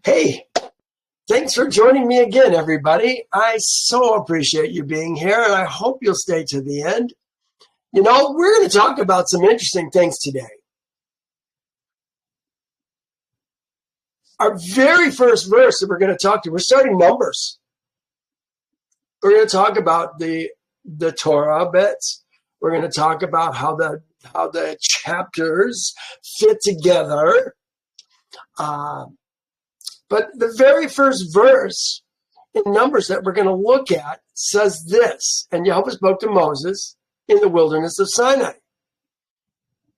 Hey, thanks for joining me again, everybody. I so appreciate you being here, and I hope you'll stay to the end. You know, we're going to talk about some interesting things today. Our very first verse that we're going to talk to, we're starting Numbers. We're going to talk about the Torah bits. We're going to talk about how the chapters fit together. But the very first verse in Numbers that we're going to look at says this, and Jehovah spoke to Moses in the wilderness of Sinai,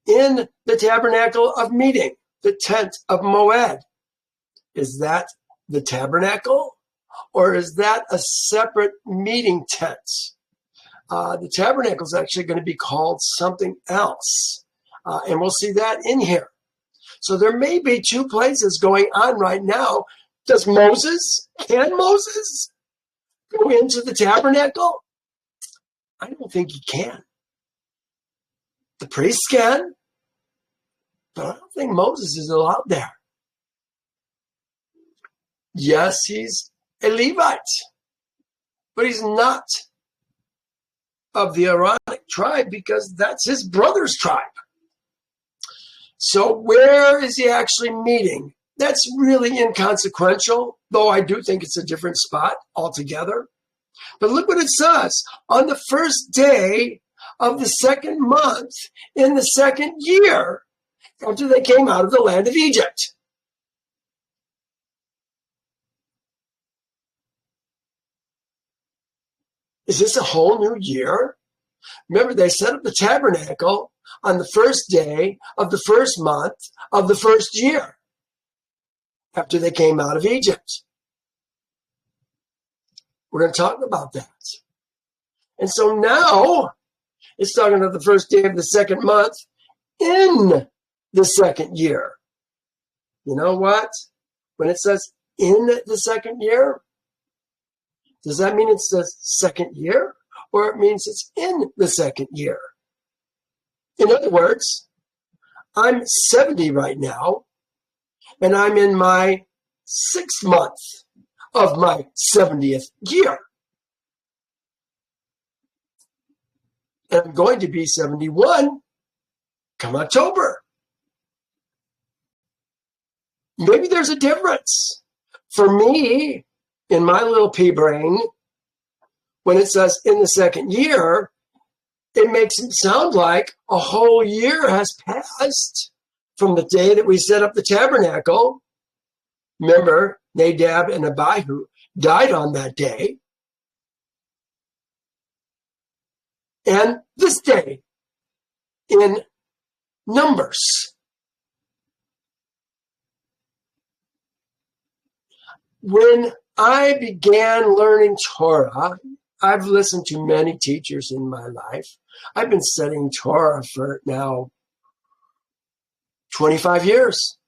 in the tabernacle of meeting, the tent of Moed. Is that the tabernacle, or is that a separate meeting tent? The tabernacle is actually going to be called something else, and we'll see that in here. So there may be two places going on right now. Can Moses go into the tabernacle? I don't think he can. The priests can, but I don't think Moses is allowed there. Yes, he's a Levite, but he's not of the Aaronic tribe because that's his brother's tribe. So where is he actually meeting? That's really inconsequential, though I do think it's a different spot altogether. But look what it says. On the first day of the second month in the second year after they came out of the land of Egypt. Is this a whole new year? Remember, they set up the tabernacle on the first day of the first month of the first year after they came out of Egypt. We're going to talk about that. And so now it's talking about the first day of the second month in the second year. You know what? When it says in the second year, does that mean it's the second year, or it means it's in the second year? In other words, I'm 70 right now, and I'm in my 6th month of my 70th year. And I'm going to be 71 come October. Maybe there's a difference. For me, in my little pea brain, when it says in the second year, it makes it sound like a whole year has passed from the day that we set up the tabernacle. Remember, Nadab and Abihu died on that day. And this day in Numbers. When I began learning Torah, I've listened to many teachers in my life. I've been studying Torah for now 25 years,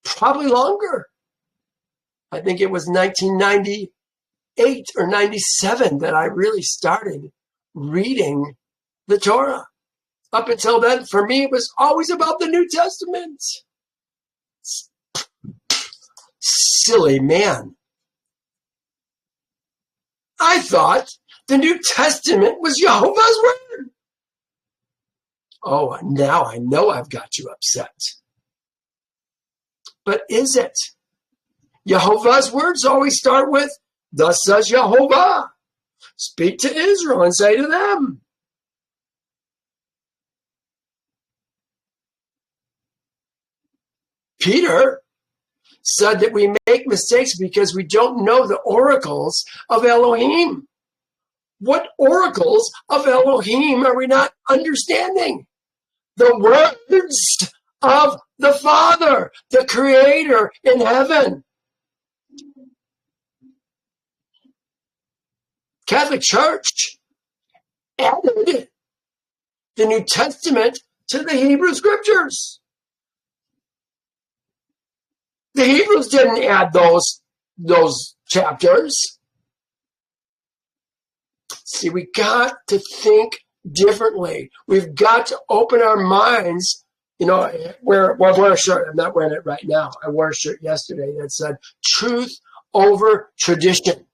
probably longer. I think it was 1998 or 97 that I really started reading the Torah. Up until then, for me, it was always about the New Testament. Silly man. I thought the New Testament was Jehovah's word. Oh, now I know I've got you upset. But is it? Jehovah's words always start with, thus says Jehovah. Speak to Israel and say to them. Peter said that we make mistakes because we don't know the oracles of Elohim. What oracles of Elohim are we not understanding? The words of the Father, the Creator in heaven. Catholic Church added the New Testament to the Hebrew Scriptures. The Hebrews didn't add those chapters. See, we got to think differently. We've got to open our minds You know, I wear a shirt. I'm not wearing it right now. I wore a shirt yesterday that said, truth over tradition.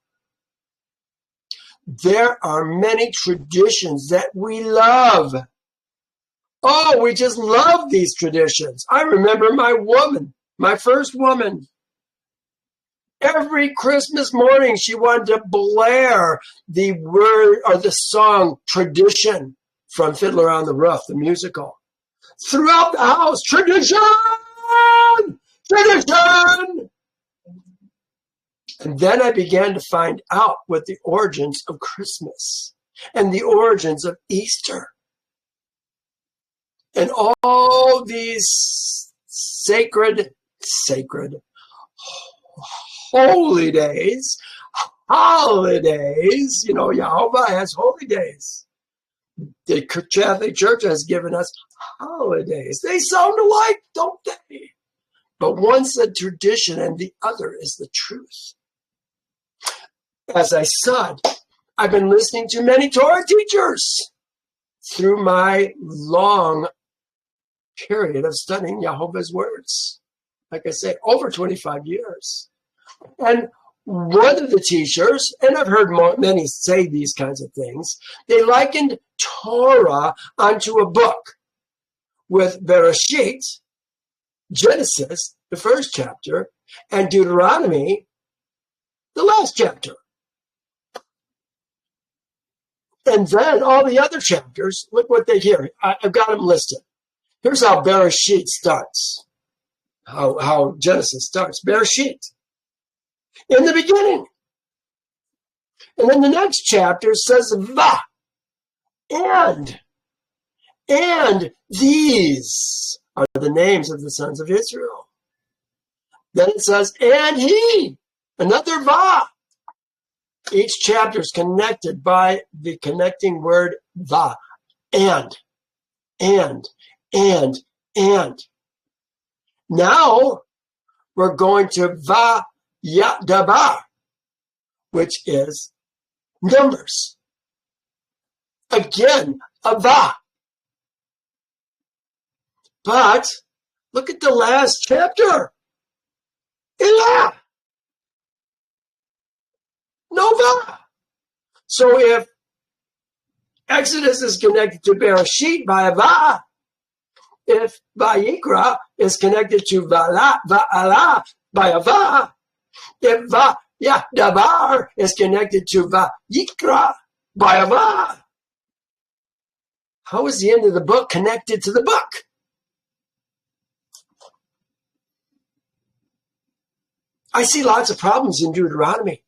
There are many traditions that we love. Oh, we just love these traditions. I remember my first woman. Every Christmas morning, she wanted to blare the word or the song Tradition from Fiddler on the Roof, the musical. Throughout the house, tradition! Tradition! And then I began to find out what the origins of Christmas and the origins of Easter and all these sacred, holy days, holidays. You know, Jehovah has holy days. The Catholic Church has given us holidays. They sound alike, don't they? But one's the tradition and the other is the truth. As I said, I've been listening to many Torah teachers through my long period of studying Jehovah's words. Like I say, over 25 years. And one of the teachers, and I've heard many say these kinds of things, they likened Torah onto a book with Bereshit, Genesis, the first chapter, and Deuteronomy, the last chapter. And then all the other chapters, look what they hear. I've got them listed. Here's how Bereshit starts, how Genesis starts. Bereshit, in the beginning. And then the next chapter says, Va, and these are the names of the sons of Israel. Then it says, and he, another Va. Each chapter is connected by the connecting word Va, and. Now we're going to Va Yadabar, which is numbers. Again, a Va. But look at the last chapter. Ilah. No Va. So if Exodus is connected to Bereshit by a Va, if Vayikra is connected to Va'ala by a Va, if Vayadabar is connected to Vayikra by a Va, how is the end of the book connected to the book? I see lots of problems in Deuteronomy.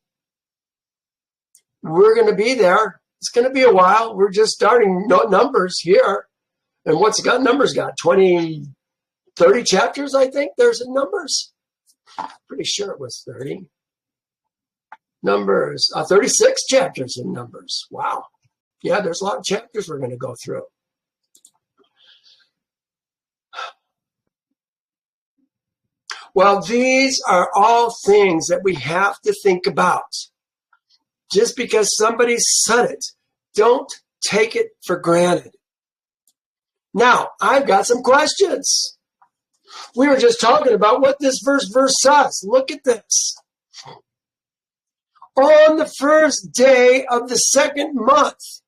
We're going to be there. It's going to be a while. We're just starting Numbers here. And what's got Numbers got? 20, 30 chapters, I think there's in Numbers. Pretty sure it was 30. Numbers, 36 chapters in Numbers. Wow. Yeah, there's a lot of chapters we're going to go through. Well, these are all things that we have to think about. Just because somebody said it, don't take it for granted. Now, I've got some questions. We were just talking about what this verse says. Look at this. On the first day of the second month,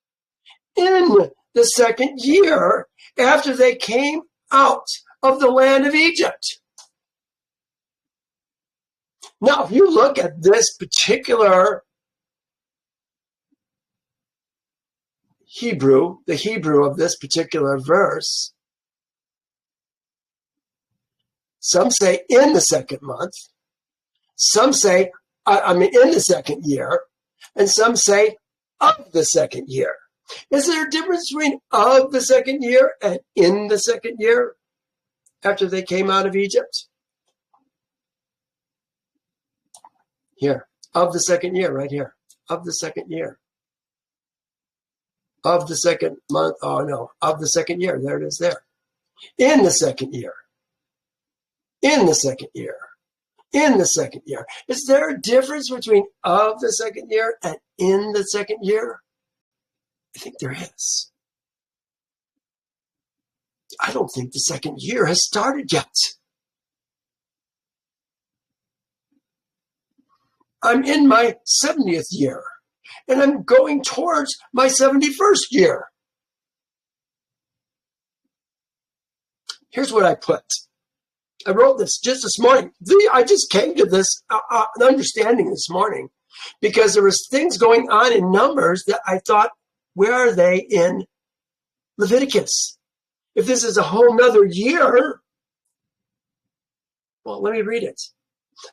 in the second year, after they came out of the land of Egypt. Now, if you look at this particular Hebrew, the Hebrew of this particular verse, some say in the second month, some say, in the second year, and some say of the second year. Is there a difference between of the second year and in the second year after they came out of Egypt? Here, of the second year, right here, of the second year. Of the second month, of the second year, there it is there. In the second year. In the second year. In the second year. Is there a difference between of the second year and in the second year? I think there is. I don't think the second year has started yet. I'm in my 70th year, and I'm going towards my 71st year. Here's what I put. I wrote this just this morning. I just came to this understanding this morning because there was things going on in Numbers that I thought, where are they in Leviticus? If this is a whole nother year, well, let me read it.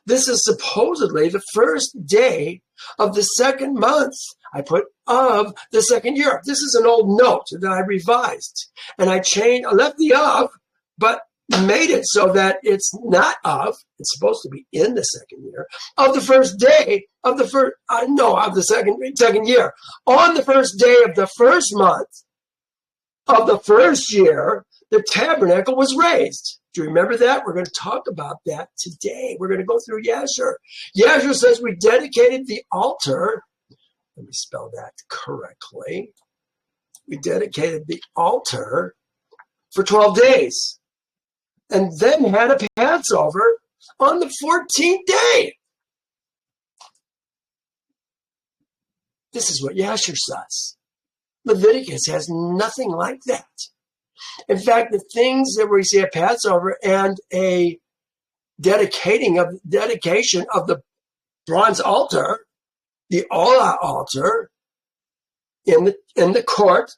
This is supposedly the first day of the second month, I put, of the second year. This is an old note that I revised. And I left the of, but made it so that it's not of, it's supposed to be in the second year, of the first day of the second year. On the first day of the first month of the first year, the tabernacle was raised. Do you remember that? We're going to talk about that today. We're going to go through Yasher. Yasher says we dedicated the altar. Let me spell that correctly. We dedicated the altar for 12 days and then had a Passover on the 14th day. This is what Yasher says. Leviticus has nothing like that. In fact, the things that we see a Passover and a dedication of the bronze altar, the Olah altar in the court,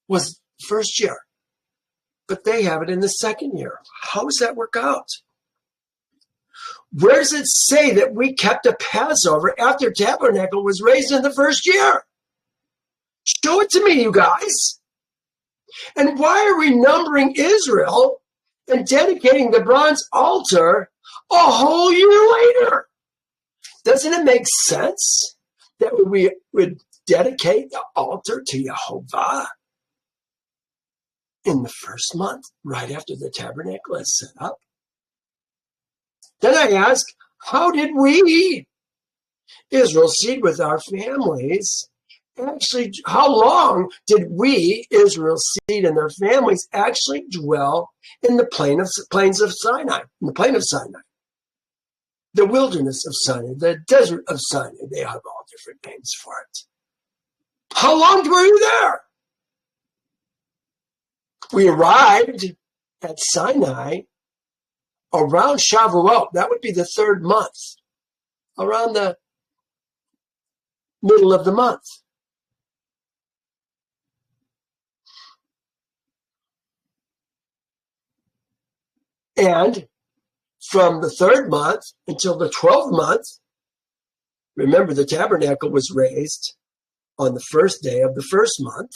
was first year, but they have it in the second year. How does that work out? Where does it say that we kept a Passover after tabernacle was raised in the first year? Show it to me, you guys. And why are we numbering Israel and dedicating the bronze altar a whole year later? Doesn't it make sense that we would dedicate the altar to Jehovah in the first month, right after the tabernacle is set up? Then I ask, how did we, Israel's seed with our families, actually, how long did we, Israel's seed and their families, actually dwell in the plains of Sinai, in the plain of Sinai, the wilderness of Sinai, the desert of Sinai? They have all different names for it. How long were you there? We arrived at Sinai around Shavuot. That would be the third month, around the middle of the month. And from the third month until the 12th month, remember the tabernacle was raised on the first day of the first month.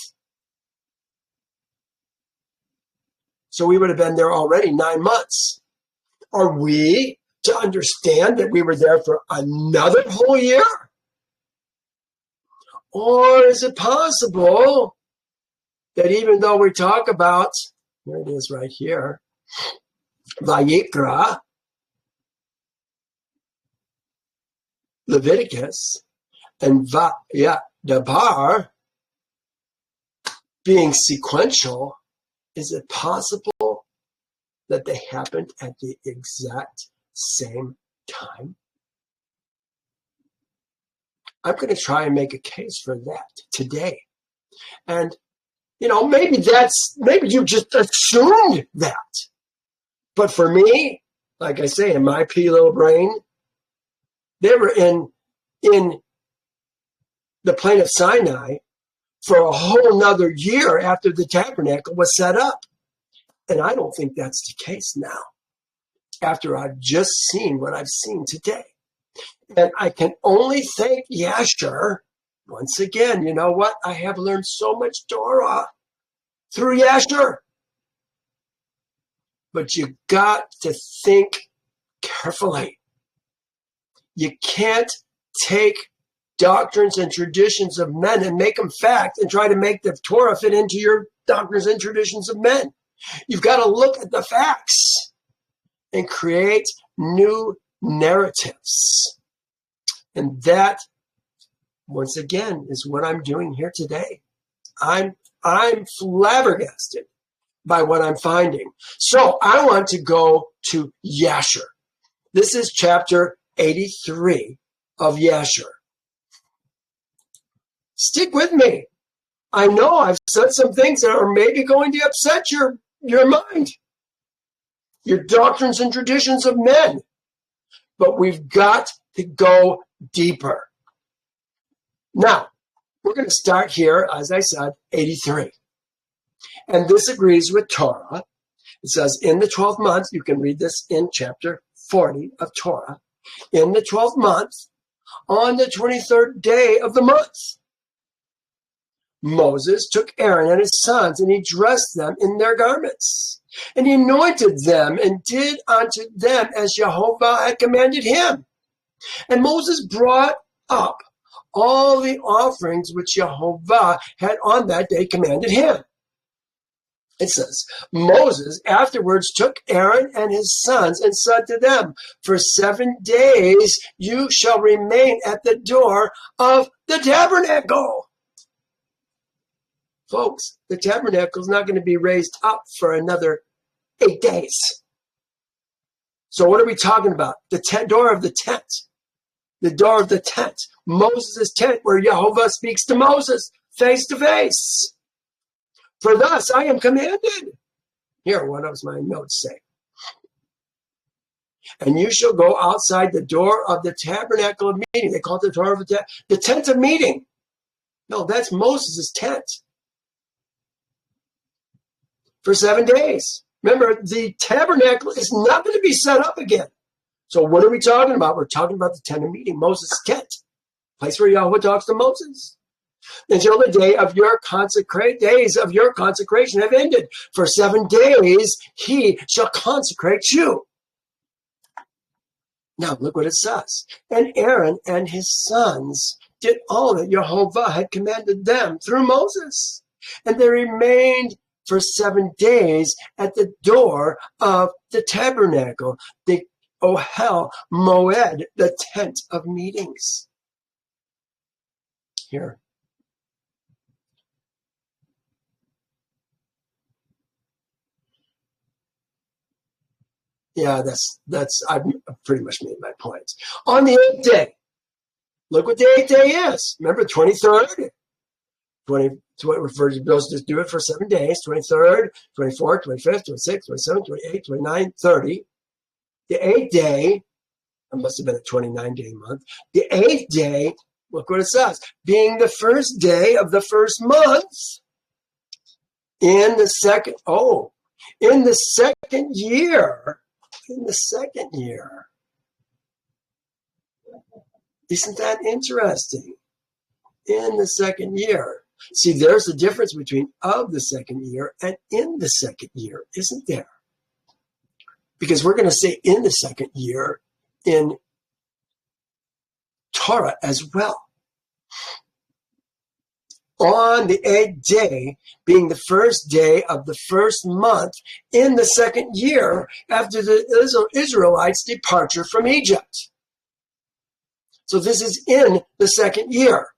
So we would have been there already 9 months. Are we to understand that we were there for another whole year? Or is it possible that even though we talk about, here it is right here, Vayikra, Leviticus, and Dabar being sequential, is it possible that they happened at the exact same time? I'm going to try and make a case for that today. And, maybe you just assumed that. But for me, like I say, in my pea little brain, they were in the plain of Sinai for a whole nother year after the tabernacle was set up. And I don't think that's the case now, after I've just seen what I've seen today. And I can only thank Yasher. Once again, you know what? I have learned so much Torah through Yasher. But you got to think carefully. You can't take doctrines and traditions of men and make them fact and try to make the Torah fit into your doctrines and traditions of men. You've got to look at the facts and create new narratives. And that, once again, is what I'm doing here today. I'm flabbergasted by what I'm finding. So I want to go to Yasher. This is chapter 83 of Yasher. Stick with me. I know I've said some things that are maybe going to upset your mind, your doctrines and traditions of men. But we've got to go deeper. Now, we're going to start here, as I said, 83. And this agrees with Torah. It says, in the 12th month, you can read this in chapter 40 of Torah. In the 12th month, on the 23rd day of the month, Moses took Aaron and his sons, and he dressed them in their garments. And he anointed them and did unto them as Jehovah had commanded him. And Moses brought up all the offerings which Jehovah had on that day commanded him. It says, Moses afterwards took Aaron and his sons and said to them, for 7 days you shall remain at the door of the tabernacle. Folks, the tabernacle is not going to be raised up for another 8 days. So what are we talking about? The door of the tent. The door of the tent. Moses' tent where Jehovah speaks to Moses face to face. For thus I am commanded. Here, what does my notes say? And you shall go outside the door of the tabernacle of meeting. They call it the door of the tent of meeting. No, that's Moses' tent. For 7 days. Remember, the tabernacle is not going to be set up again. So what are we talking about? We're talking about the tent of meeting, Moses' tent. Place where Yahweh talks to Moses. Until the days of your consecration have ended. For 7 days he shall consecrate you. Now look what it says. And Aaron and his sons did all that Jehovah had commanded them through Moses. And they remained for 7 days at the door of the tabernacle, the Ohel Moed, the tent of meetings. Here. Yeah, I've pretty much made my point. On the 8th day, look what the 8th day is. Remember, 23rd? We're supposed to do it for 7 days, 23rd, 24th, 25th, 26th, 27th, 28th, 29th, 30. The 8th day, it must have been a 29-day month. The 8th day, look what it says, being the first day of the first month, in the second year. In the second year. Isn't that interesting? In the second year. See, there's a difference between of the second year and in the second year, isn't there? Because we're going to say in the second year in Torah as well. On the 8th day, being the first day of the first month in the second year after the Israelites' departure from Egypt. So this is in the second year.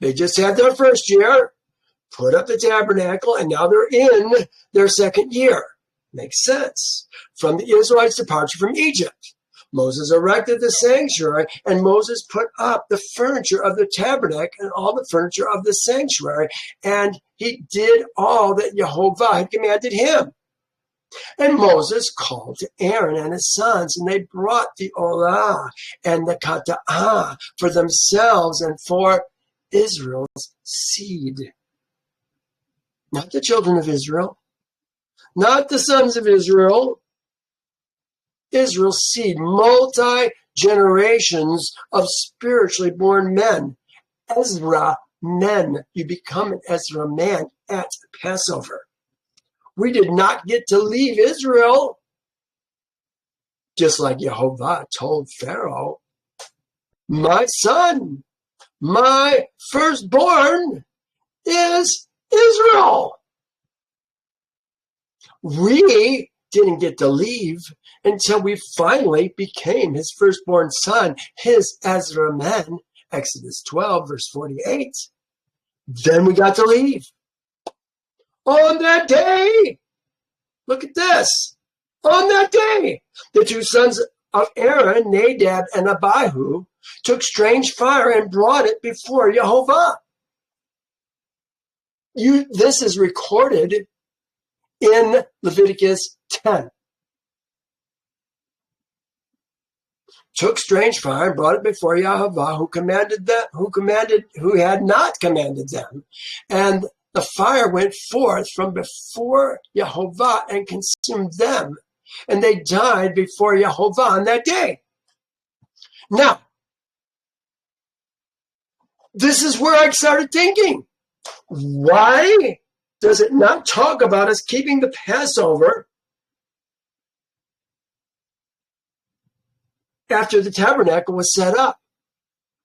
They just had their first year, put up the tabernacle, and now they're in their second year. Makes sense. From the Israelites' departure from Egypt. Moses erected the sanctuary, and Moses put up the furniture of the tabernacle and all the furniture of the sanctuary, and he did all that Jehovah had commanded him. And Moses called to Aaron and his sons, and they brought the olah and the kata'ah for themselves and for Israel's seed. Not the children of Israel, not the sons of Israel, Israel's seed, multi-generations of spiritually born men. Ezra men. You become an Ezra man at Passover. We did not get to leave Israel. Just like Jehovah told Pharaoh, my son, my firstborn is Israel. We didn't get to leave until we finally became his firstborn son, his Ezra man, Exodus 12, verse 48. Then we got to leave. On that day, look at this. On that day, the two sons of Aaron, Nadab and Abihu, took strange fire and brought it before Jehovah. This is recorded in Leviticus 10. Took strange fire and brought it before Jehovah, who had not commanded them. And the fire went forth from before Jehovah and consumed them. And they died before Jehovah on that day. Now, this is where I started thinking, why does it not talk about us keeping the Passover after the tabernacle was set up?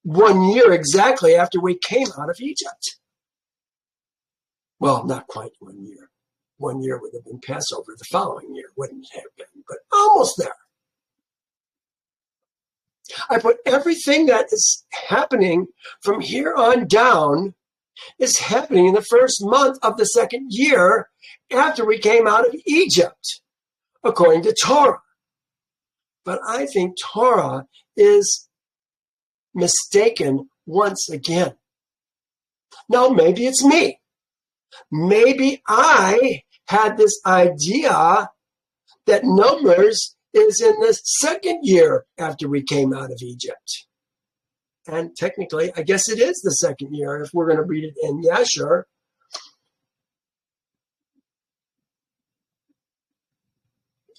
1 year exactly after we came out of Egypt. Well, not quite 1 year. 1 year would have been Passover. The following year wouldn't have been, but almost there. I put everything that is happening from here on down is happening in the first month of the second year after we came out of Egypt, according to Torah. But I think Torah is mistaken once again. Now, maybe it's me. Maybe I had this idea that Numbers is in the second year after we came out of Egypt. And technically, I guess it is the second year if we're going to read it in Yasher.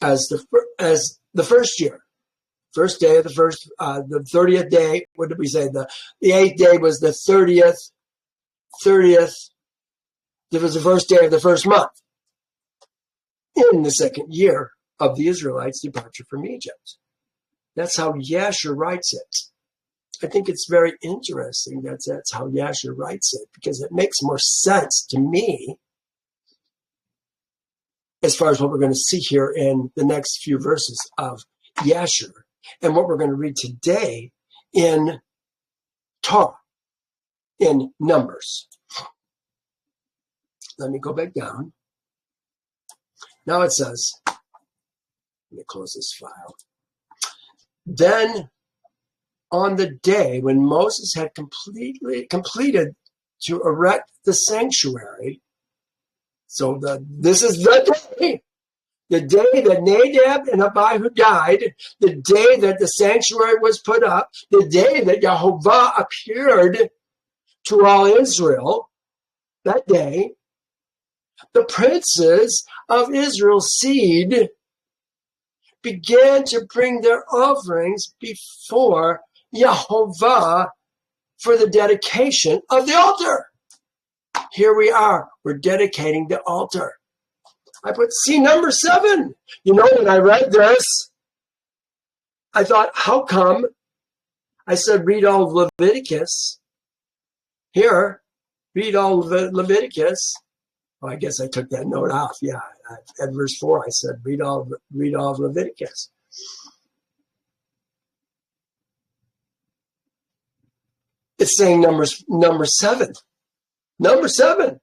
As the first year. First day of the first, the 30th day, what did we say? The 8th day was the 30th. It was the first day of the first month in the second year of the Israelites' departure from Egypt. That's how Yasher writes it. I think it's very interesting that that's how Yasher writes it, because it makes more sense to me as far as what we're going to see here in the next few verses of Yasher and what we're going to read today in Torah, in Numbers. Let me go back down. Now it says, let me close this file. Then on the day when Moses had completed to erect the sanctuary, so this is the day that Nadab and Abihu died, the day that the sanctuary was put up, the day that Jehovah appeared to all Israel, that day, the princes of Israel's seed began to bring their offerings before Jehovah for the dedication of the altar. Here we are. We're dedicating the altar. I put, see, number 7. You know, when I read this, I thought, how come? I said, read all of Leviticus. Here, read all of Leviticus. Well, I guess I took that note off. Yeah, at verse 4, I said, read all of Leviticus. It's saying number 7. Number 7.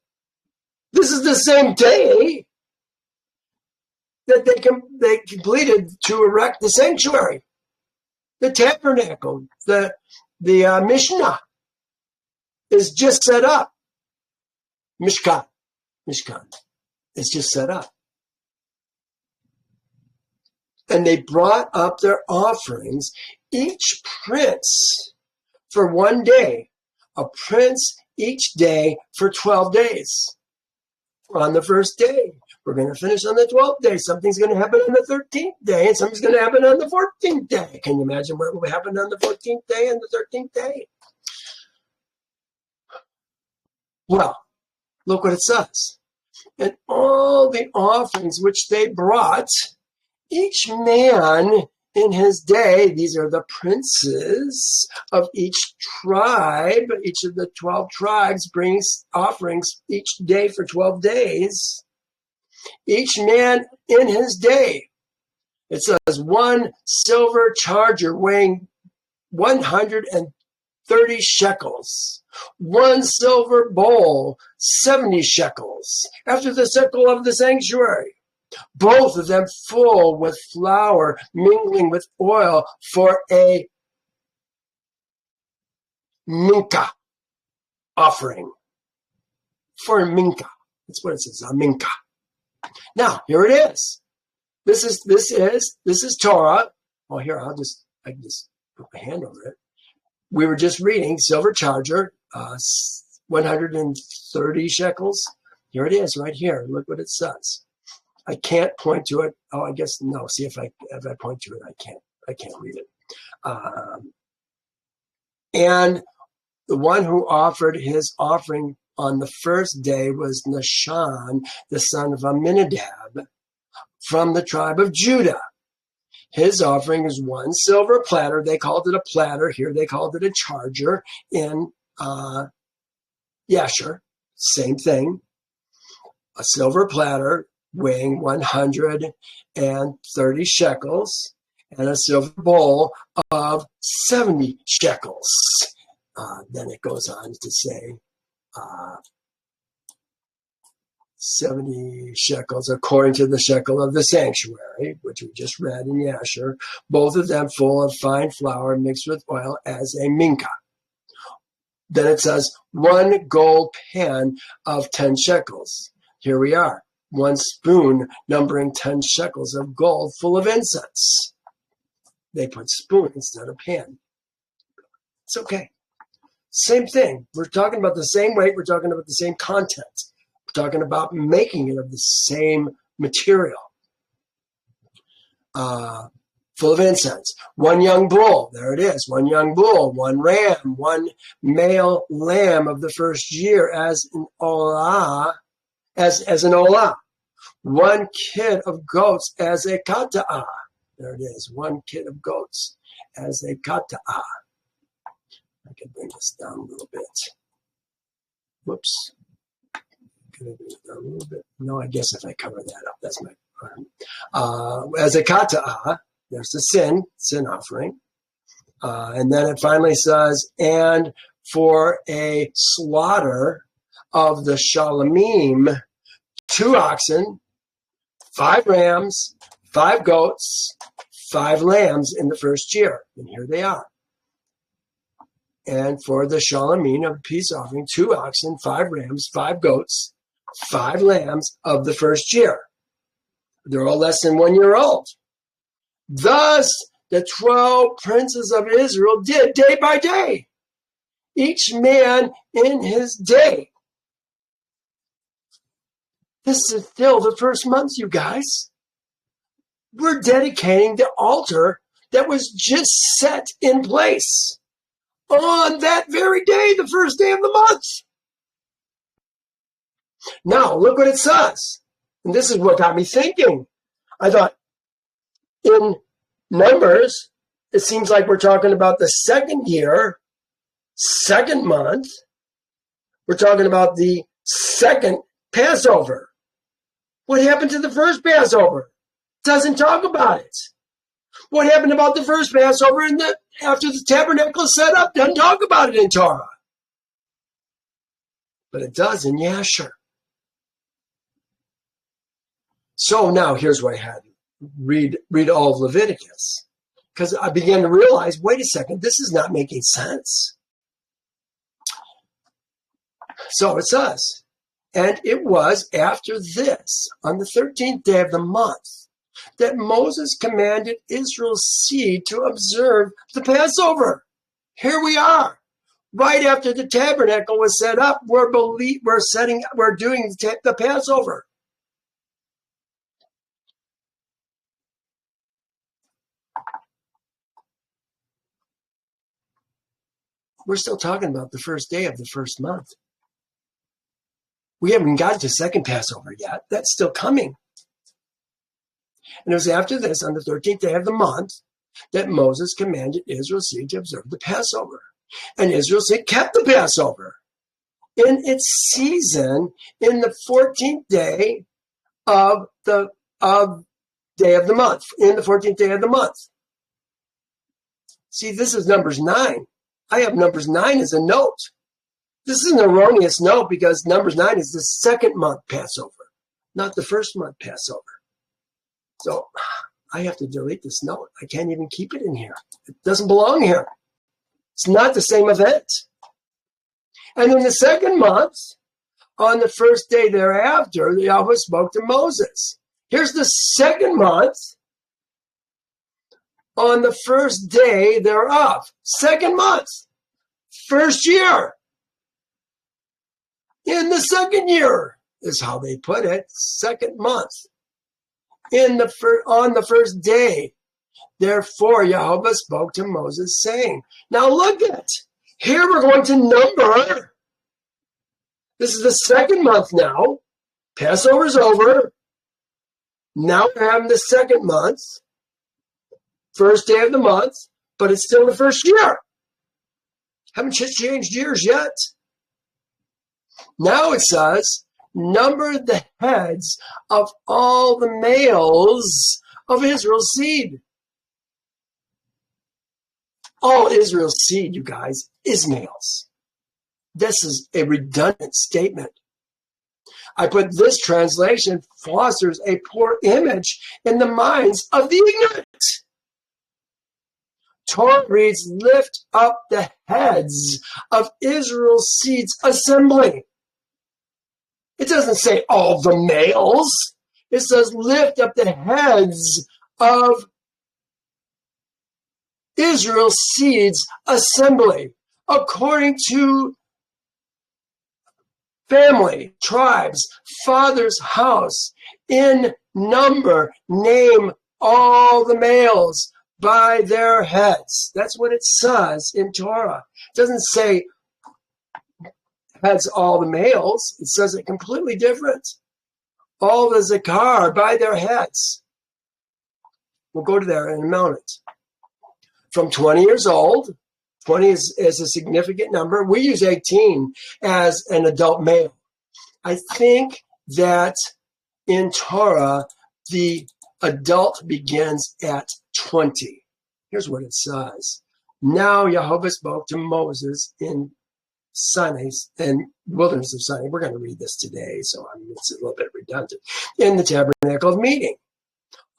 This is the same day that they completed to erect the sanctuary, the tabernacle, the Mishnah is just set up. Mishkan is just set up. And they brought up their offerings, each prince for 1 day, a prince each day for 12 days. On the first day, we're going to finish on the 12th day. Something's going to happen on the 13th day, and something's going to happen on the 14th day. Can you imagine what will happen on the 14th day and the 13th day? Well, look what it says. And all the offerings which they brought, each man in his day, these are the princes of each tribe, each of the 12 tribes brings offerings each day for 12 days. Each man in his day. It says 1 silver charger weighing 120 30 shekels. 1 silver bowl, 70 shekels. After the shekel of the sanctuary. Both of them full with flour, mingling with oil for a minka offering. For a minka. That's what it says, a minka. Now, here it is. This is Torah. Oh, here, I can just put my hand over it. We were just reading silver charger, 130 shekels. Here it is right here. Look what it says. I can't point to it. Oh, I guess no. See if I point to it, I can't read it. And the one who offered his offering on the first day was Nahshon, the son of Amminadab, from the tribe of Judah. His offering is 1 silver platter. They called it a platter. Here they called it a charger in Yasher. Same thing. A silver platter weighing 130 shekels and a silver bowl of 70 shekels. Then it goes on to say 70 shekels according to the shekel of the sanctuary, which we just read in Yasher, both of them full of fine flour mixed with oil as a minka. Then it says 1 gold pan of 10 shekels. Here we are, 1 spoon numbering 10 shekels of gold full of incense. They put spoon instead of pan. It's okay. Same thing. We're talking about the same weight. We're talking about the same content. We're talking about making it of the same material. Full of incense. 1 young bull. There it is. 1 young bull. 1 ram. 1 male lamb of the first year as an olah. As an olah. 1 kid of goats as a kata'ah. There it is. 1 kid of goats as a kata'ah. I can bring this down a little bit. Whoops. Can I bring it down a little bit? No, I guess if I cover that up, that's my arm. As a kata'ah, there's the sin offering. And then it finally says, and for a slaughter of the shalamim, 2 oxen, 5 rams, 5 goats, 5 lambs in the first year. And here they are. And for the shalamim of peace offering, 2 oxen, 5 rams, 5 goats, 5 lambs of the first year. They're all less than 1 year old. Thus, the 12 princes of Israel did day by day, each man in his day. This is still the first month, you guys. We're dedicating the altar that was just set in place on that very day, the first day of the month. Now, look what it says. And this is what got me thinking. I thought, in Numbers, it seems like we're talking about the 2nd year, 2nd month. We're talking about the 2nd Passover. What happened to the first Passover? Doesn't talk about it. What happened about the first Passover after the tabernacle is set up? Doesn't talk about it in Torah. But it does in Yasher. So now here's what I had. Read all of Leviticus. Because I began to realize, wait a second, this is not making sense. So it says, and it was after this, on the 13th day of the month, that Moses commanded Israel's seed to observe the Passover. Here we are. Right after the tabernacle was set up, we're doing the Passover. We're still talking about the first day of the first month. We haven't gotten to 2nd Passover yet. That's still coming. And it was after this, on the 13th day of the month, that Moses commanded Israel's seed to observe the Passover. And Israel's seed kept the Passover in its season in the 14th day of the day of the month. In the 14th day of the month. See, this is Numbers 9. I have Numbers 9 as a note. This is an erroneous note because Numbers 9 is the second month Passover, not the first month Passover. So I have to delete this note. I can't even keep it in here. It doesn't belong here. It's not the same event. And in the second month, on the first day thereafter, Yahweh spoke to Moses. Here's the second month on the first day thereof. Second month. First year. In the second year is how they put it. Second month. On the first day. Therefore, Yahweh spoke to Moses, saying, now look at, here we're going to number. This is the second month now. Passover's over. Now we're having the second month. First day of the month, but it's still the first year. Haven't changed years yet. Now it says, number the heads of all the males of Israel's seed. All Israel's seed, you guys, is males. This is a redundant statement. I put this translation fosters a poor image in the minds of the ignorant. Torah reads, lift up the heads of Israel's seed's assembly. It doesn't say all the males. It says lift up the heads of Israel's seed's assembly, according to family, tribes, father's house, in number, name all the males by their heads. That's what it says in Torah. It doesn't say heads all the males. It says it completely different. All the Zakar by their heads. We'll go to there in a moment. From 20 years old, 20 is a significant number. We use 18 as an adult male. I think that in Torah, the adult begins at 20. Here's what it says. Now Yahweh spoke to Moses in Sinai, and wilderness of Sinai. We're going to read this today, so it's a little bit redundant. In the tabernacle of meeting,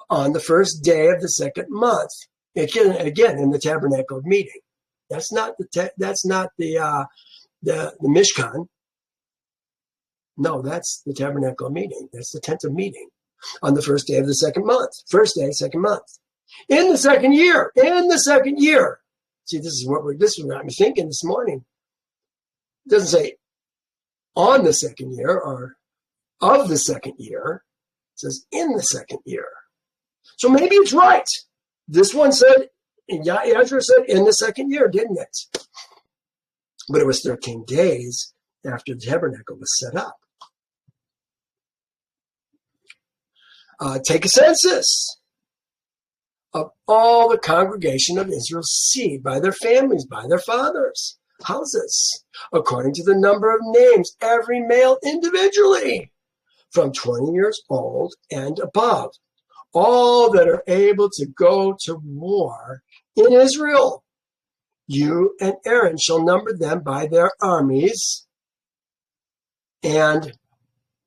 on the first day of the second month. Again, in the tabernacle of meeting. That's not the Mishkan. No, that's the tabernacle of meeting. That's the tent of meeting. On the first day of the second month. First day, second month. In the second year. In the second year. See, this is what I'm thinking this morning. It doesn't say on the second year or of the second year. It says in the second year. So maybe it's right. This one said, Yasher said in the second year, didn't it? But it was 13 days after the tabernacle was set up. Take a census of all the congregation of Israel's seed by their families, by their fathers' houses, according to the number of names, every male individually, from 20 years old and above. All that are able to go to war in Israel. You and Aaron shall number them by their armies, and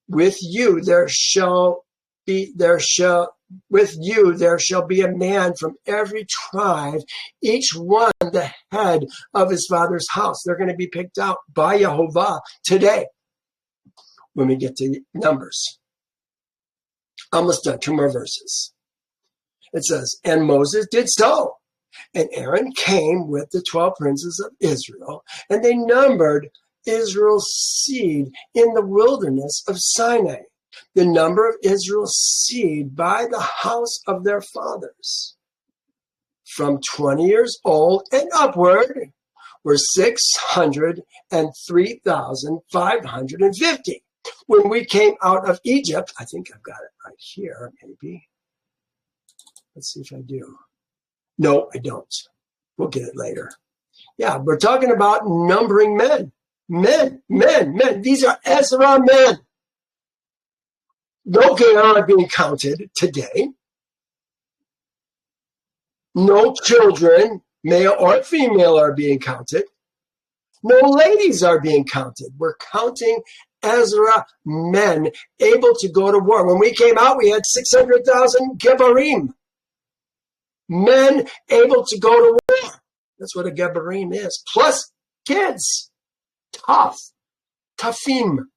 with you there shall be a man from every tribe, each one the head of his father's house. They're going to be picked out by Yehovah today when we get to Numbers. Almost done. 2 more verses. It says, and Moses did so. And Aaron came with the 12 princes of Israel, and they numbered Israel's seed in the wilderness of Sinai. The number of Israel's seed by the house of their fathers, from 20 years old and upward, were 603,550. When we came out of Egypt, I think I've got it right here, maybe. Let's see if I do. No, I don't. We'll get it later. Yeah, we're talking about numbering men. Men. These are Ezra men. No Gerar are being counted today. No children, male or female, are being counted. No ladies are being counted. We're counting Ezra men able to go to war. When we came out, we had 600,000 Gebarim. Men able to go to war. That's what a Gebarim is. Plus kids. Tafim.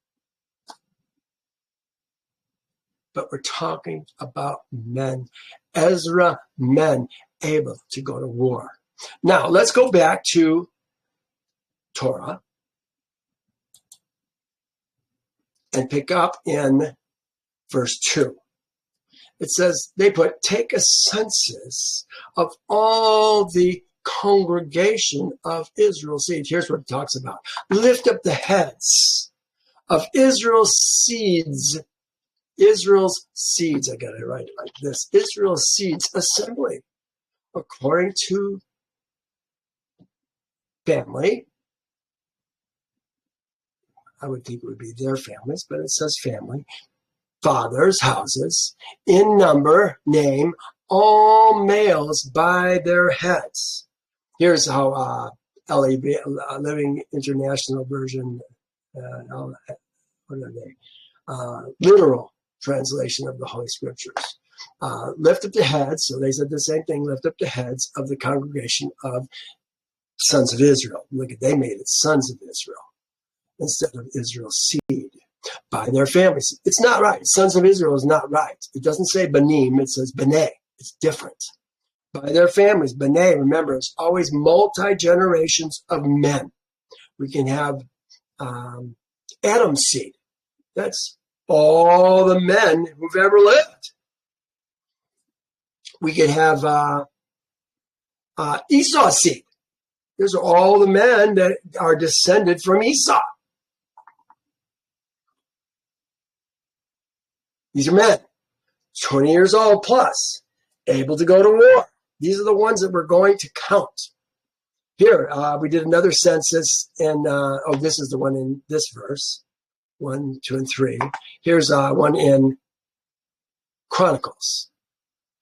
But we're talking about men. Ezra men able to go to war. Now, let's go back to Torah and pick up in verse 2. It says, take a census of all the congregation of Israel's seed. Here's what it talks about. Lift up the heads of Israel's seeds. Israel's seeds, I got to write it like this. Israel's seeds assembly, according to family. I would think it would be their families, but it says family. Fathers' houses, in number, name, all males by their heads. Here's how LAB, Living International Version, what are they? Literal translation of the Holy Scriptures. Lift up the heads, so they said the same thing, lift up the heads of the congregation of sons of Israel. Look at, they made it sons of Israel instead of Israel's seed by their families. It's not right. Sons of Israel is not right. It doesn't say Banim, it says B'nai. It's different. By their families, B'nai, remember, it's always multi-generations of men. We can have Adam's seed. That's all the men who've ever lived. We could have Esau's seed. Those are all the men that are descended from Esau. These are men, 20 years old plus, able to go to war. These are the ones that we're going to count. Here, we did another census, and this is the one in this verse, 1, 2, and 3. Here's one in Chronicles.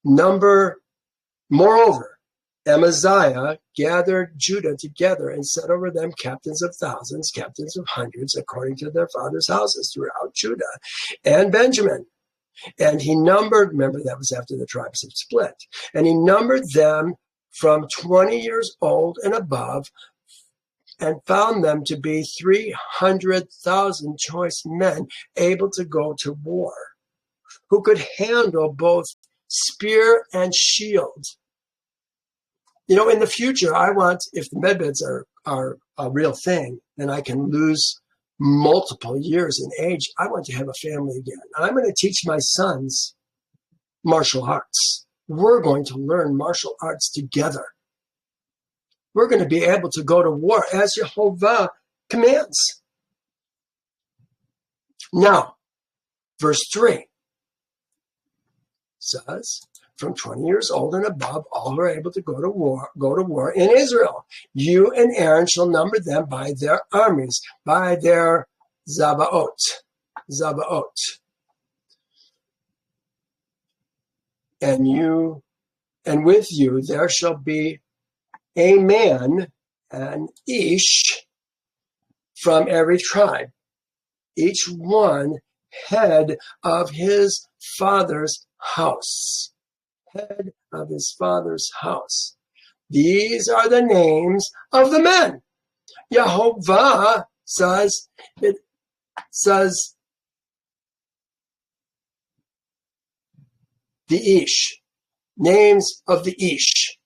Moreover, Amaziah gathered Judah together and set over them captains of thousands, captains of hundreds, according to their fathers' houses throughout Judah and Benjamin. And he numbered, remember that was after the tribes had split, and he numbered them from 20 years old and above and found them to be 300,000 choice men able to go to war, who could handle both spear and shield. You know, in the future, I want, if the medbeds are a real thing, and I can lose multiple years in age, I want to have a family again. And I'm going to teach my sons martial arts. We're going to learn martial arts together. We're going to be able to go to war as Jehovah commands. Now, verse 3 says, from 20 years old and above, all who are able to go to war in Israel. You and Aaron shall number them by their armies, by their Zabaot. And with you there shall be a man, an Ish, from every tribe, each one head of his father's house. Head of his father's house. These are the names of the men. Yehovah says, it says, the Ish. Names of the Ish.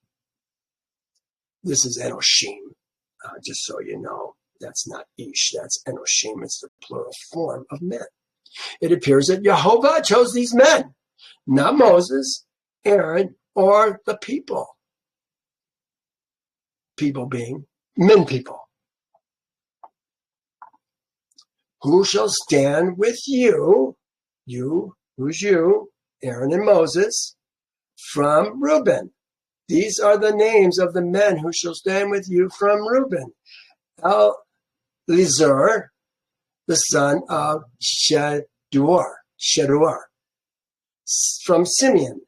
This is Enoshim. Just so you know, that's not Ish, that's Enoshim. It's the plural form of men. It appears that Yehovah chose these men, not Moses, Aaron, or the people. People being men people. Who shall stand with you? You, who's you? Aaron and Moses, from Reuben. These are the names of the men who shall stand with you from Reuben. Elizur, the son of Sheduar. From Simeon.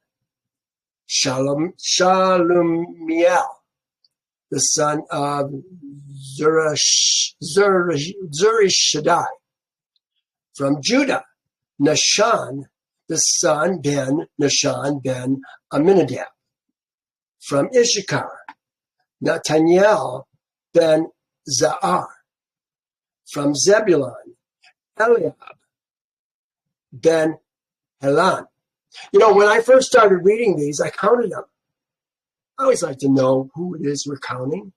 Shalumiel, the son of Zurishaddai. From Judah, Nahshon, the son ben Nahshon ben Aminadab. From Issachar, Nathaniel ben Za'ar. From Zebulun, Eliab ben Helon. You know, when I first started reading these, I counted them. I always like to know who it is we're counting.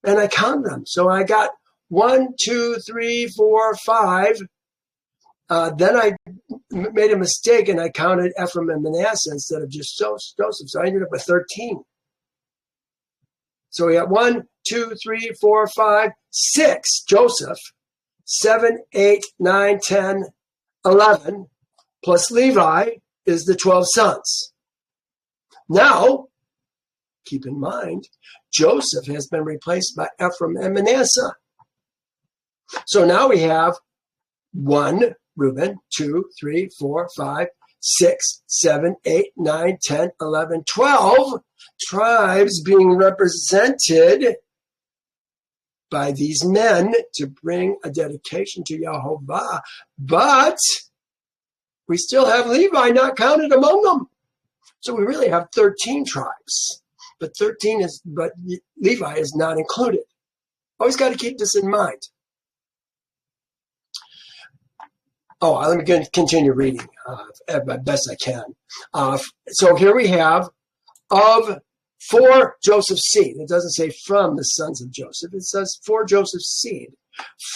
And I counted them. So I got 1, 2, 3, 4, 5. Then I made a mistake and I counted Ephraim and Manasseh instead of just Joseph. So I ended up with 13. So we got 1, 2, 3, 4, 5, 6 Joseph, 7, 8, 9, 10, 11, plus Levi is the 12 sons. Now, keep in mind, Joseph has been replaced by Ephraim and Manasseh. So now we have 1 Reuben, 2, 3, 4, 5, 6, 7, 8, 9, 10, 11, 12 tribes being represented by these men to bring a dedication to Yehovah. But we still have Levi not counted among them. So we really have 13 tribes. But Levi is not included. Always got to keep this in mind. Oh, let me continue reading as best I can. So here we have for Joseph's seed. It doesn't say from the sons of Joseph. It says for Joseph's seed.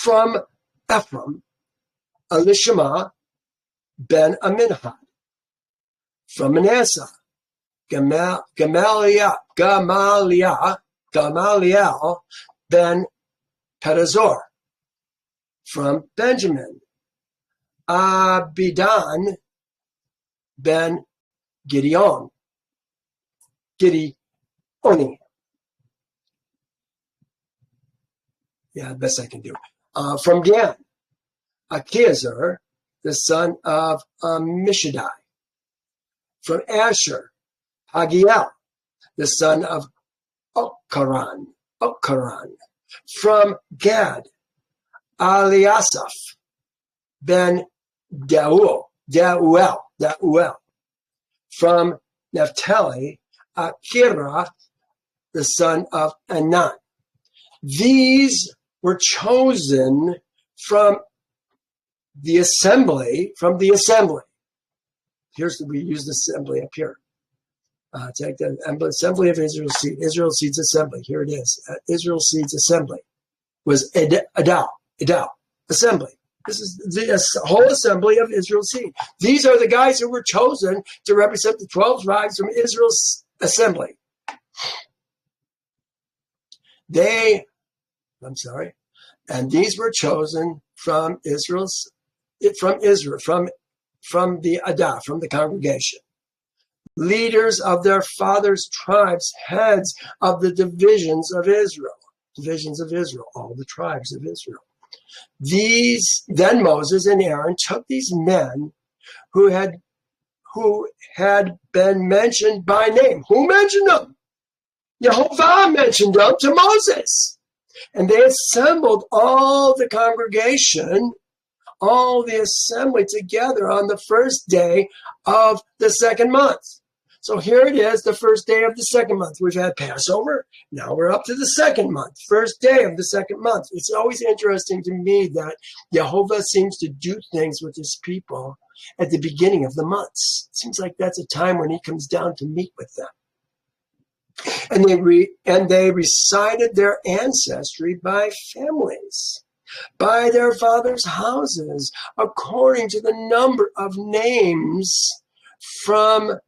From Ephraim, Elishama ben Aminhad. From Manasseh, Gamaliel ben Pedazor. From Benjamin, Abidan ben Gideoni. Yeah, best I can do. From Dan, Achiezer, the son of Ammishaddai. From Asher, Hagiel, the son of Okran. From Gad, Eliasaph ben Deuel. From Naphtali, Akira, the son of Anan. These were chosen from the assembly. We use the assembly up here. Take the assembly of Israel's seed. Israel's seed's assembly. Here it is. Israel's seed's assembly was Edal, assembly. This is the whole assembly of Israel's seed. These are the guys who were chosen to represent the 12 tribes from Israel's assembly. And these were chosen from the Adah, from the congregation. Leaders of their fathers' tribes, heads of the divisions of Israel, all the tribes of Israel. Then Moses and Aaron took these men who had been mentioned by name. Who mentioned them? Yehovah mentioned them to Moses. And they assembled all the congregation, all the assembly together on the first day of the second month. So here it is, the first day of the second month. We've had Passover. Now we're up to the second month, first day of the second month. It's always interesting to me that Yehovah seems to do things with his people at the beginning of the months. It seems like that's a time when he comes down to meet with them. And they recited their ancestry by families, by their fathers' houses, according to the number of names from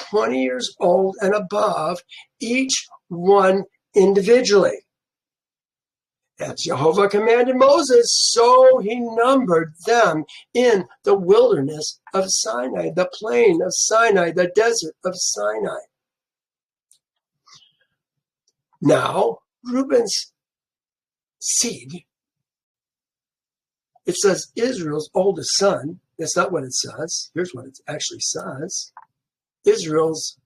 20 years old and above, each one individually. As Jehovah commanded Moses, so he numbered them in the wilderness of Sinai, the plain of Sinai, the desert of Sinai. Now, Reuben's seed, it says Israel's oldest son. That's not what it says. Here's what it actually says. Israel's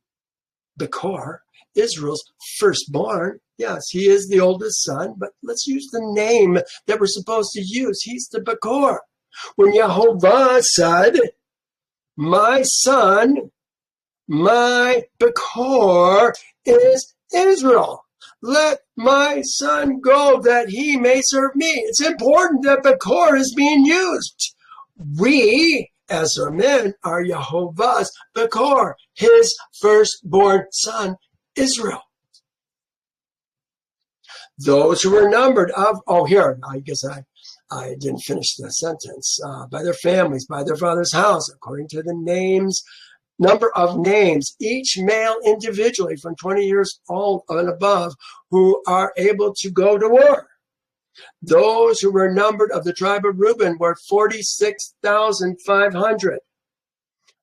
Bekor, Israel's firstborn. Yes, he is the oldest son, but let's use the name that we're supposed to use. He's the Bekor. When Yehovah said, my son, my Bekor is Israel. Let my son go that he may serve me. It's important that Bekor is being used. We, as our men, are Yehovah's Bekor, his firstborn son, Israel. Those who were numbered of, I guess I didn't finish the sentence, by their families, by their father's house, according to the number of names, each male individually from 20 years old and above who are able to go to war. Those who were numbered of the tribe of Reuben were 46,500.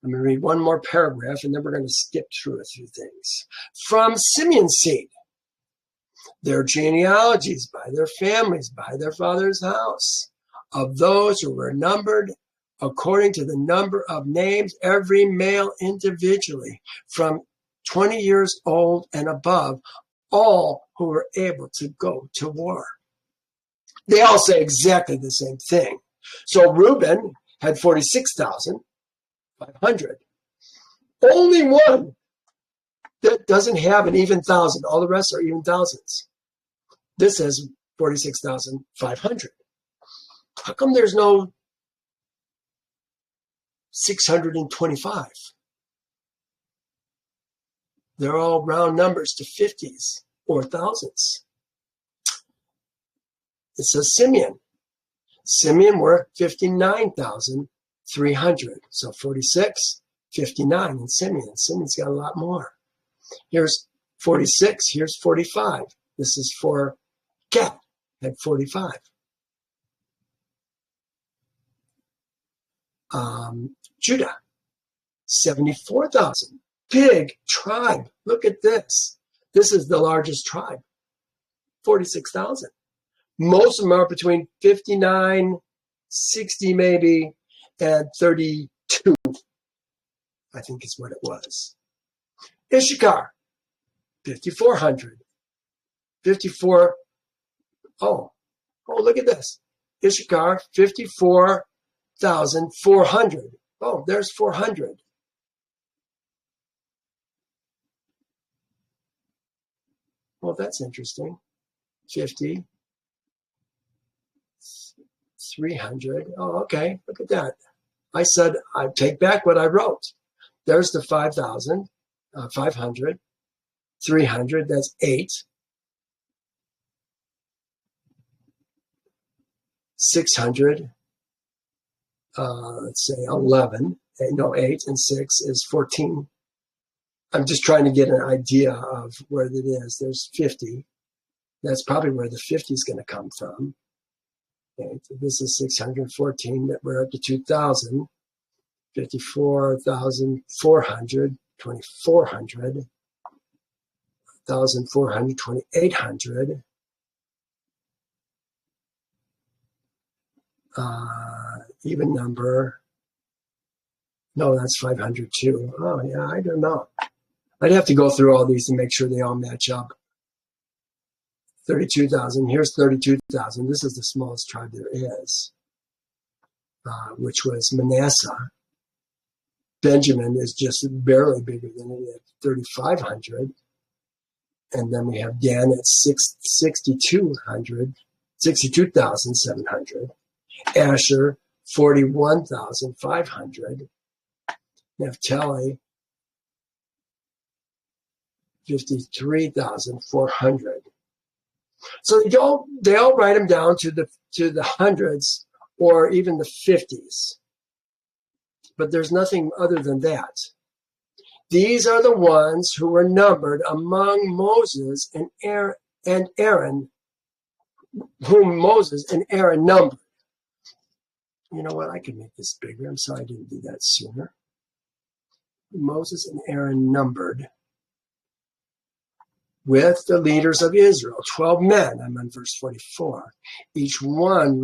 I'm going to read one more paragraph, and then we're going to skip through a few things. From Simeon's seed, their genealogies, by their families, by their father's house, of those who were numbered according to the number of names, every male individually, from 20 years old and above, all who were able to go to war. They all say exactly the same thing. So Reuben had 46,500. Only one that doesn't have an even thousand. All the rest are even thousands. This is 46,500. How come there's no 625? They're all round numbers to 50s or thousands. It says Simeon. Simeon were 59,300. So 46, 59 in Simeon. Simeon's got a lot more. Here's 46. Here's 45. This is for Gad at 45. Judah, 74,000. Big tribe. Look at this. This is the largest tribe. 46,000. Most of them are between 59, 60 maybe, and 32, I think is what it was. Issachar, 5,400. 54. Oh, look at this. Issachar, 54,400. Oh, there's 400. Well, that's interesting. 50. 300. Oh, okay. Look at that. I said, I take back what I wrote. There's the 5,000, 500, 300. That's 8. 600. Let's say 11. 8 and 6 is 14. I'm just trying to get an idea of where it is. There's 50. That's probably where the 50 is going to come from. Okay, so this is 614, that we're up to 2,000, 54,400, 2,400, 1,400, 2,800, even number. No, that's 500 too. Oh, yeah, I don't know. I'd have to go through all these to make sure they all match up. 32,000. Here's 32,000. This is the smallest tribe there is, which was Manasseh. Benjamin is just barely bigger than it at 3,500. And then we have Dan at 6,200, 62,700. Asher, 41,500. Naphtali, 53,400. So they all write them down to the hundreds or even the 50s. But there's nothing other than that. These are the ones who were numbered among Moses and Aaron, whom Moses and Aaron numbered. You know what? I could make this bigger. I'm sorry I didn't do that sooner. Moses and Aaron numbered with the leaders of Israel, 12 men. I'm on verse 44. Each one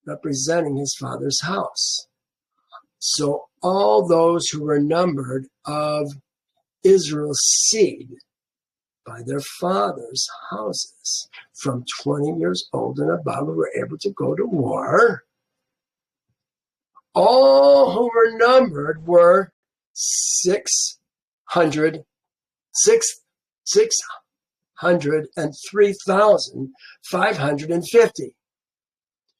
representing his father's house. So all those who were numbered of Israel's seed by their fathers' houses from 20 years old and above who were able to go to war. All who were numbered were 603,550.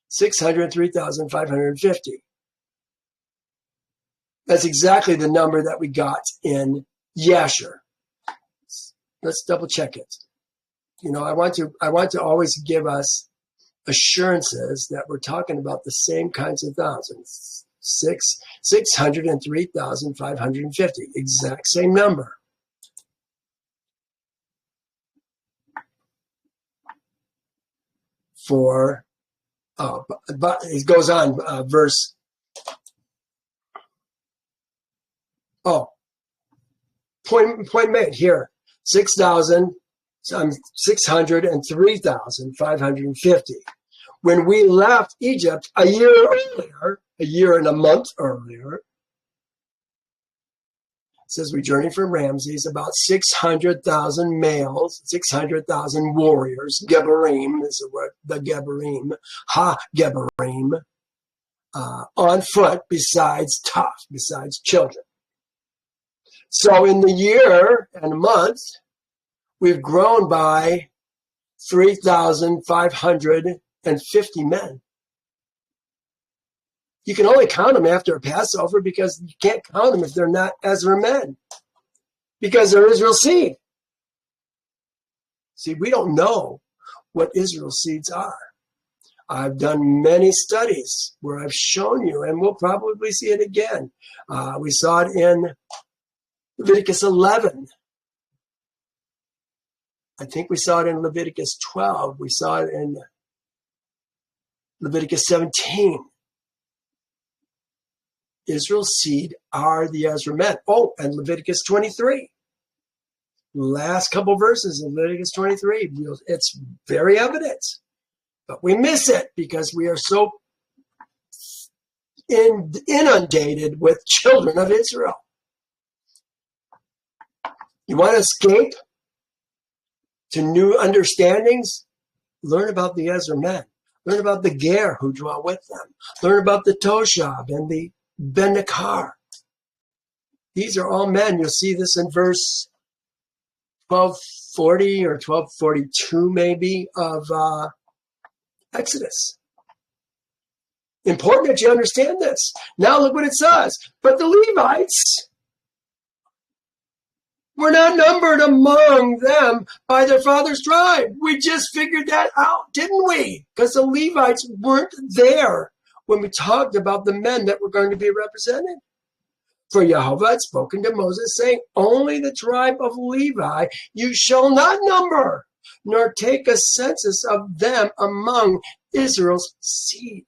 603,550. That's exactly the number that we got in Yasher. Let's double check it. I want to always give us assurances that we're talking about the same kinds of thousands. 603,550. Exact same number. But it goes on, verse. Point made here. 603,550. When we left Egypt a year and a month earlier, it says we journeyed from Ramses, about 600,000 males, 600,000 warriors, Gebarim is the word, the Gebarim, Ha-Gebarim, on foot besides children. So in the year and a month, we've grown by 3,550 men. You can only count them after a Passover because you can't count them if they're not Ezra men, because they're Israel's seed. See, we don't know what Israel's seeds are. I've done many studies where I've shown you, and we'll probably see it again. We saw it in Leviticus 11. I think we saw it in Leviticus 12. We saw it in Leviticus 17. Israel's seed are the Ezra men. And Leviticus 23. Last couple verses of Leviticus 23. It's very evident. But we miss it because we are so inundated with children of Israel. You want to escape to new understandings? Learn about the Ezra men. Learn about the Ger who dwell with them. Learn about the Toshab and the Ben-Nakar. These are all men. You'll see this in verse 1240 or 1242 maybe of Exodus. Important that you understand this. Now look what it says. But the Levites were not numbered among them by their father's tribe. We just figured that out, didn't we? Because the Levites weren't there when we talked about the men that were going to be represented. For Jehovah had spoken to Moses, saying, only the tribe of Levi you shall not number, nor take a census of them among Israel's seed.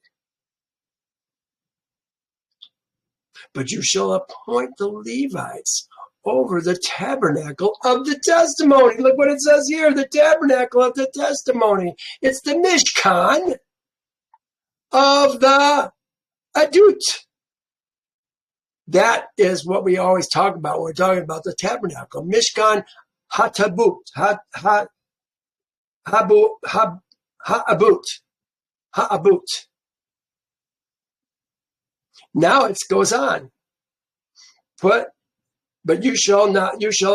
But you shall appoint the Levites over the tabernacle of the testimony. Look what it says here, the tabernacle of the testimony. It's the Mishkan of the Adut. That is what we always talk about when we're talking about the tabernacle. Mishkan Hatabut. Ha'abut. Now it goes on. But you shall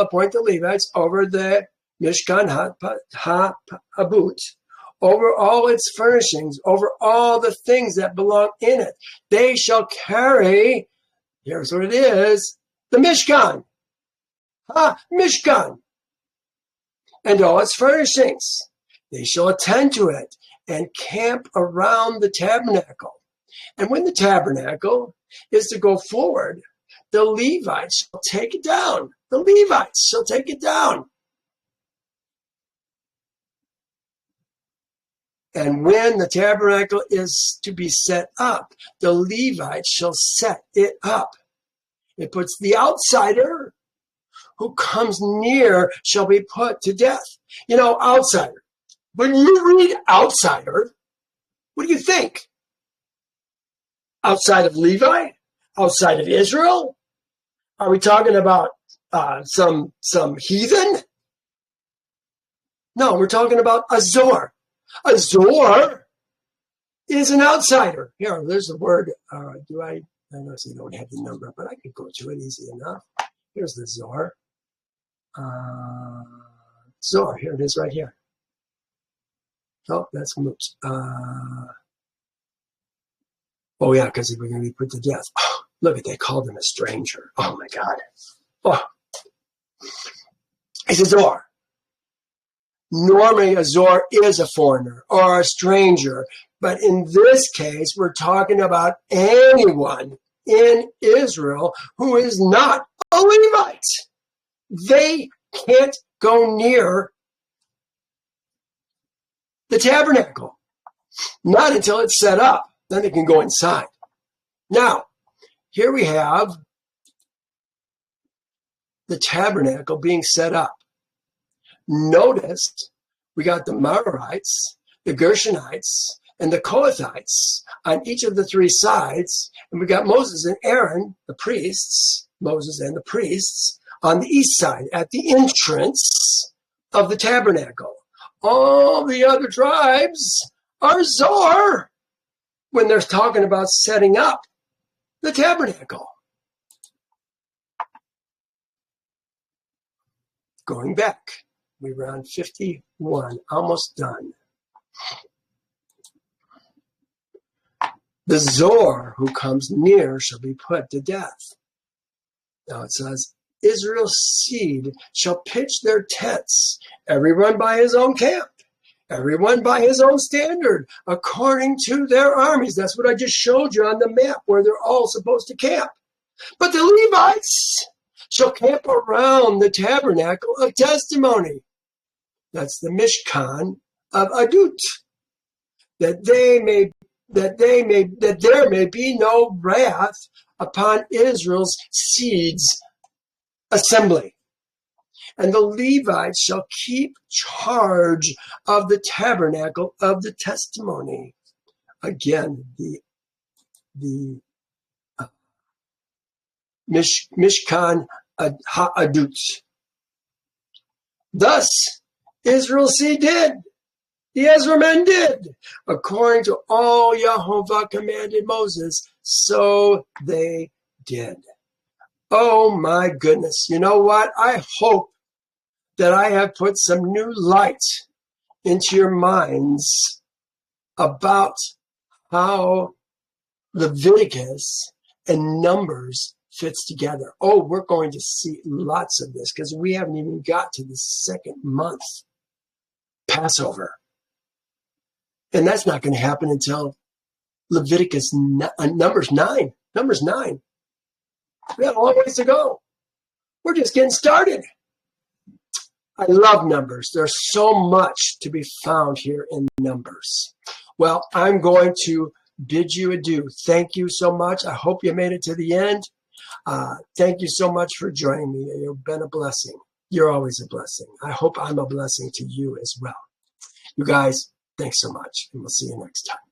appoint the Levites over the Mishkan Ha'abut, over all its furnishings, over all the things that belong in it. They shall carry, here's what it is, the Mishkan. Mishkan. And all its furnishings. They shall attend to it and camp around the tabernacle. And when the tabernacle is to go forward, the Levites shall take it down. The Levites shall take it down. And when the tabernacle is to be set up, the Levites shall set it up. It puts the outsider who comes near shall be put to death. Outsider. When you read outsider, what do you think? Outside of Levi? Outside of Israel? Are we talking about some heathen? No, we're talking about a Zor. A Zor is an outsider. Here, there's the word. I know you don't have the number, but I could go to it easy enough. Here's the Zor. Zor, here it is right here. Oh, that's moot. Oh, yeah, because we're going to be put to death. Oh, look at, they called him a stranger. Oh, my God. Oh. It's a Zor. Normally, a Zor is a foreigner or a stranger. But in this case, we're talking about anyone in Israel who is not a Levite. They can't go near the tabernacle. Not until it's set up. Then they can go inside. Now, here we have the tabernacle being set up. Notice we got the Merarites, the Gershonites, and the Kohathites on each of the three sides. And we got Moses and Aaron, the priests, Moses and the priests, on the east side at the entrance of the tabernacle. All the other tribes are Zor when they're talking about setting up the tabernacle. Going back, we were on 51, almost done. The Zor who comes near shall be put to death. Now it says, Israel's seed shall pitch their tents, everyone by his own camp, everyone by his own standard, according to their armies. That's what I just showed you on the map where they're all supposed to camp. But the Levites shall camp around the tabernacle of testimony. That's the Mishkan of Adut, that there may be no wrath upon Israel's seeds assembly. And the Levites shall keep charge of the tabernacle of the testimony. Again, the Mishkan Ha'adut. Thus, Israel's seed did. The Ezra men did. According to all Yehovah commanded Moses, so they did. Oh my goodness. You know what? I hope that I have put some new light into your minds about how Leviticus and Numbers fits together. Oh, we're going to see lots of this because we haven't even got to the second month, Passover. And that's not going to happen until Leviticus, Numbers 9. Numbers 9. We have a long ways to go. We're just getting started. I love Numbers. There's so much to be found here in Numbers. Well, I'm going to bid you adieu. Thank you so much. I hope you made it to the end. Thank you so much for joining me. You've been a blessing. You're always a blessing. I hope I'm a blessing to you as well. You guys, thanks so much, and we'll see you next time.